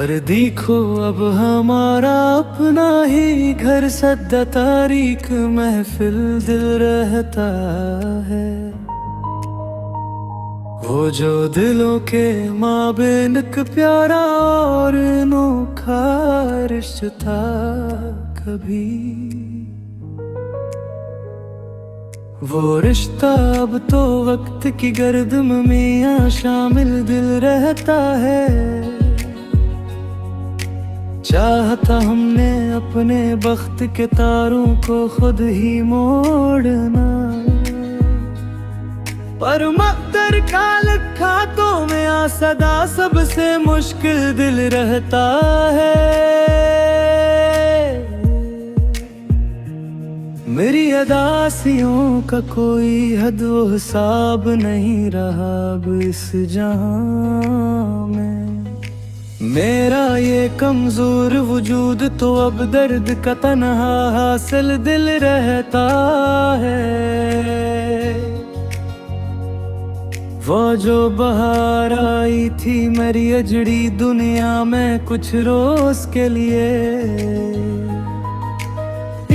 पर देखो अब हमारा अपना ही घर, सदा तारीख महफिल दिल रहता है। वो जो दिलों के माबेन एक प्यारा और अनोखा रिश्ता था कभी, वो रिश्ता अब तो वक्त की गर्दम में यहाँ शामिल दिल रहता है। चाहता हमने अपने बख्त के तारों को खुद ही मोड़ना, पर मक़दर का लिखा तो में सदा सबसे मुश्किल दिल रहता है। मेरी अदासियों का कोई हद व हिसाब नहीं रहा अब इस जहां में। मेरा ये कमजोर वजूद तो अब दर्द का तन्हा हासिल दिल रहता है। वो जो बहार आई थी मेरी अजड़ी दुनिया में कुछ रोज के लिए,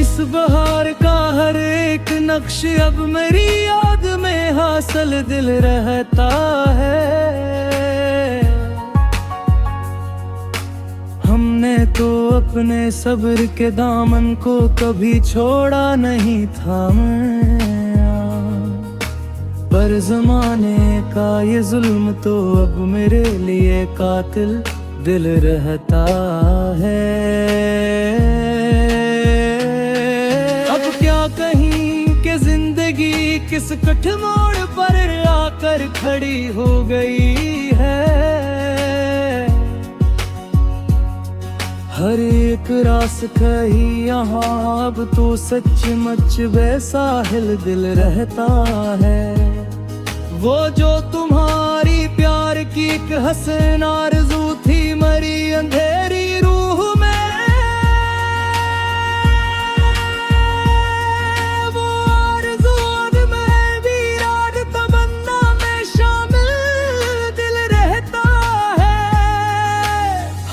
इस बहार का हर एक नक्श अब मेरी याद में हासिल दिल रहता है। हमने तो अपने सब्र के दामन को कभी छोड़ा नहीं था पर ज़माने का ये जुल्म तो अब मेरे लिए कातिल दिल रहता है। अब क्या कहीं कि जिंदगी किस कठ मोड़ पर आकर खड़ी हो गई है। हर एक रास्ता ही यहाँ अब तो सचमुच बेसाहिल दिल रहता है। वो जो तुम्हारी प्यार की एक हसन आरज़ू थी मरी अंधेरी रूह में, वो आरज़ू आज मैं वीरान तमन्ना में शामिल दिल रहता है।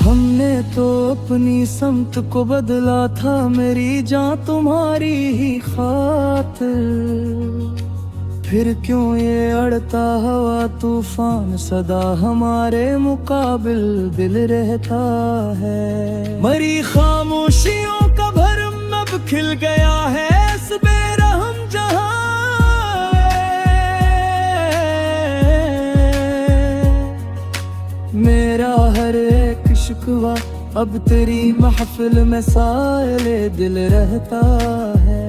हमने तो अपनी समत को बदला था मेरी जान तुम्हारी ही खातिर, फिर क्यों ये अड़ता हवा तूफान सदा हमारे मुकाबिल दिल रहता है। मरी खामोशियों का भरम अब खिल गया है इस बेरहम जहां। मेरा हर एक शिकवा अब तेरी महफिल में साले दिल रहता है।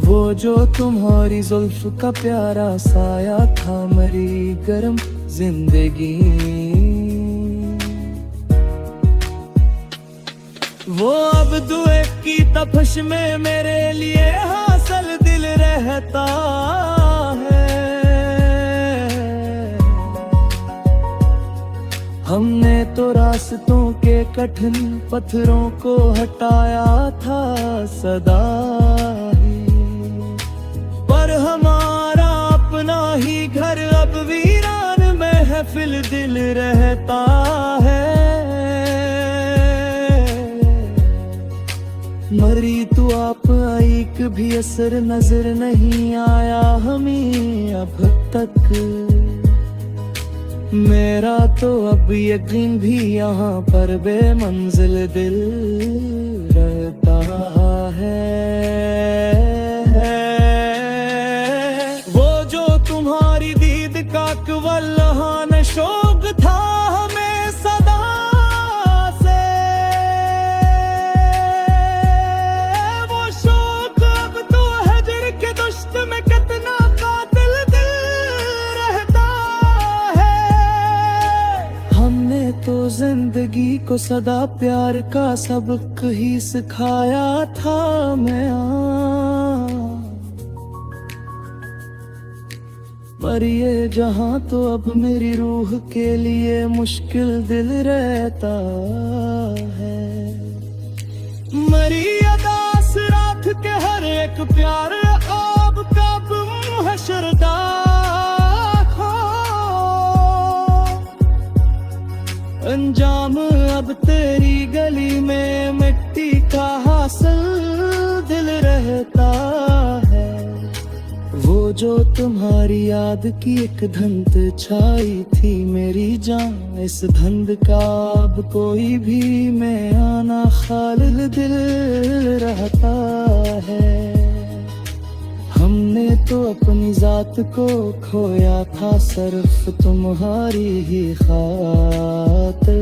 वो जो तुम्हारी जुल्फ का प्यारा साया था मरी गरम जिंदगी, वो अब दुए की तपश में मेरे लिए हासिल दिल रहता है। हमने तो रास्तों के कठिन पत्थरों को हटाया था सदा ही, पर हमारा अपना ही घर अब वीरान महफिल दिल रहता है। मरी तू आप आई कभी असर नजर नहीं आया हमें अब तक। मेरा तो अब यकीन भी यहाँ पर बेमंजिल दिल रहता है। वो जो तुम्हारी दीद का कवल्लहान शौक था हमें सदा से, वो शौक अब तो हजर के दुश्त में कितना कातिल दिल रहता है। हमने तो जिंदगी को सदा प्यार का सबक ही सिखाया था मैं, पर ये जहां तो अब मेरी रूह के लिए मुश्किल दिल रहता है। मरी अदास रात के हर एक प्यार अब कब हशरदा खो, अंजाम गली में मिट्टी का हासिल दिल रहता है। वो जो तुम्हारी याद की एक धुंध छाई थी मेरी जान, इस धुंध का अब कोई भी मैं आना खालिद दिल रहता है। हमने तो अपनी जात को खोया था सिर्फ तुम्हारी ही खातिर,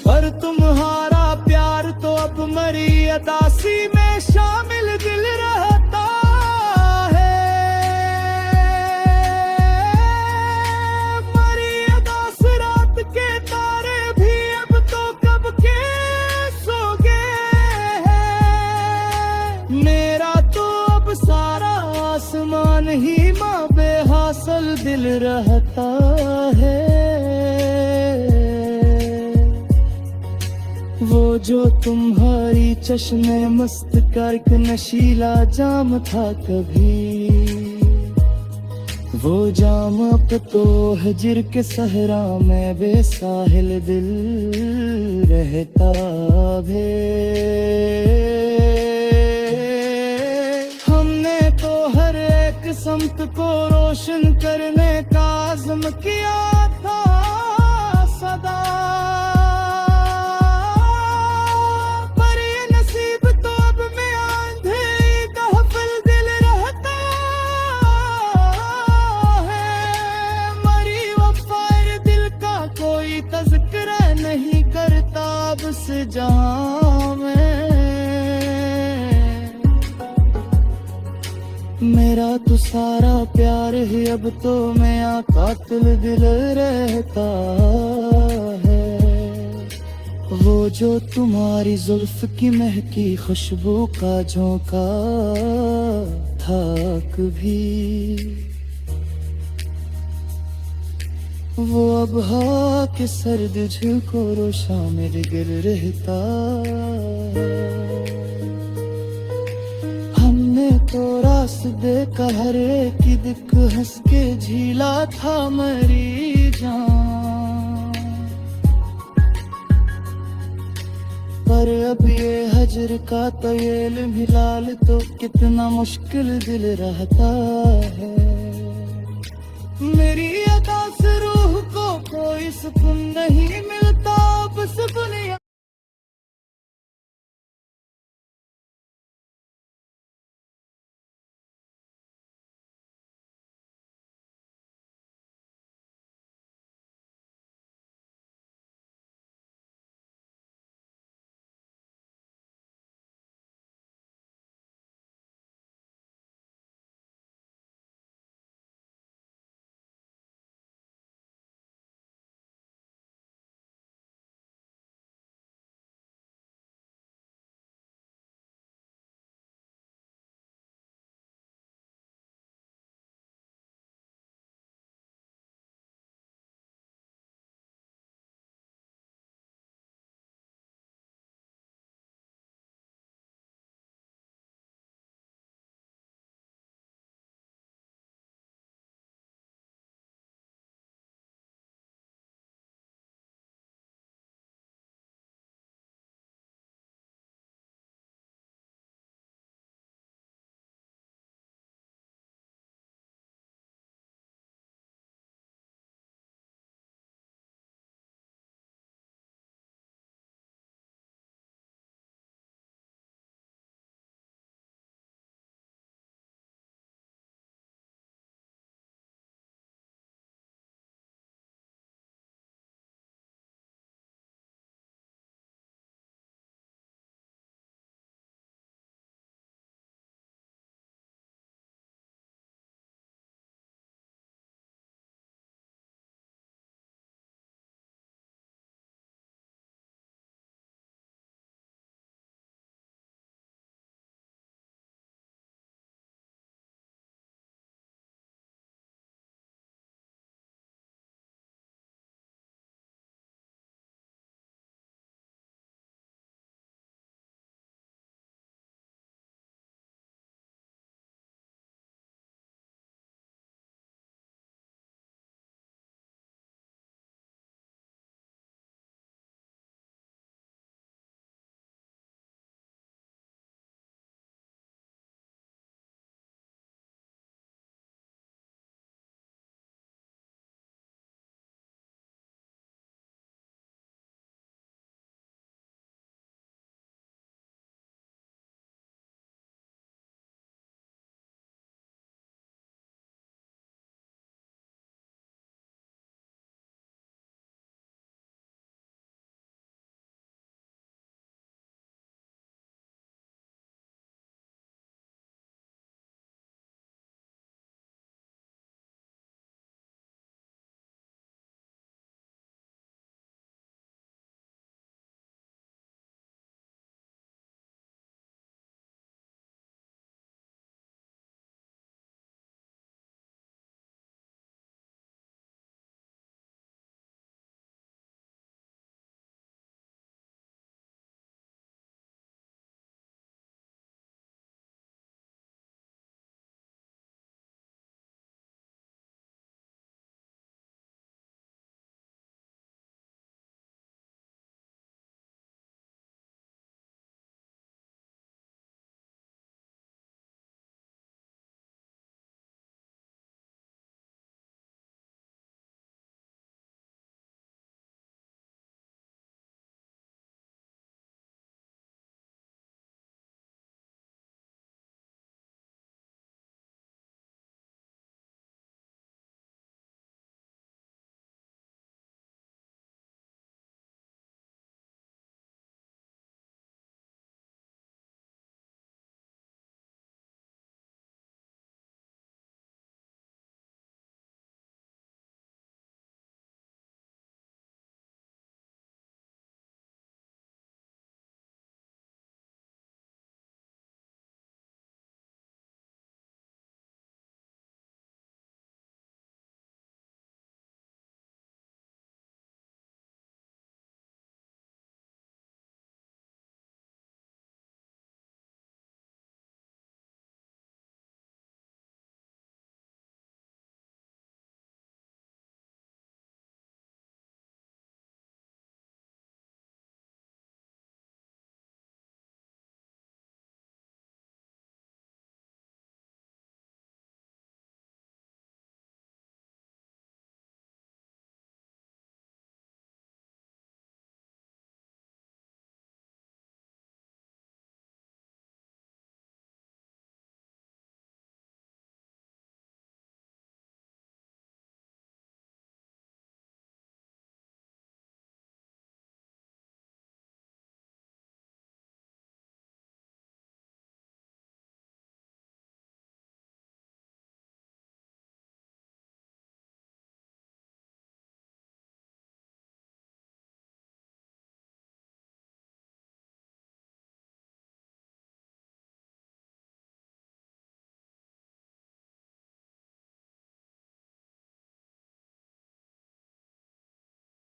पर तुम्हारा प्यार तो अब मरी अदासी में शामिल दिल रहता है। मरी अदास रात के तारे भी अब तो कब के सो गए हैं। मेरा तो अब सारा आसमान ही माँ बेहासल दिल रहता है। वो जो तुम्हारी चश्मे मस्त का एक नशीला जाम था कभी, वो जाम अब तो हिजर के सहरा में बेसाहिल दिल रहता है। हमने तो हर एक समत को रोशन करने का आज़म किया था सदा, तज़किरा नहीं करता अब से जहां में। मेरा तो सारा प्यार ही अब तो मैं कातिल दिल रहता है। वो जो तुम्हारी जुल्फ की महकी खुशबू का झोंका था कभी, वो अब हवा के सर्द झोंकों रोशा मेरे गिर रहता। हमने तो रास्ते का हर एक दिक हंस के झीला था मरी जान, पर अब ये हजर का तयल मिलाल तो कितना मुश्किल दिल रहता है। मेरी अदा से रूह को कोई सुकून नहीं मिलता अब सुकून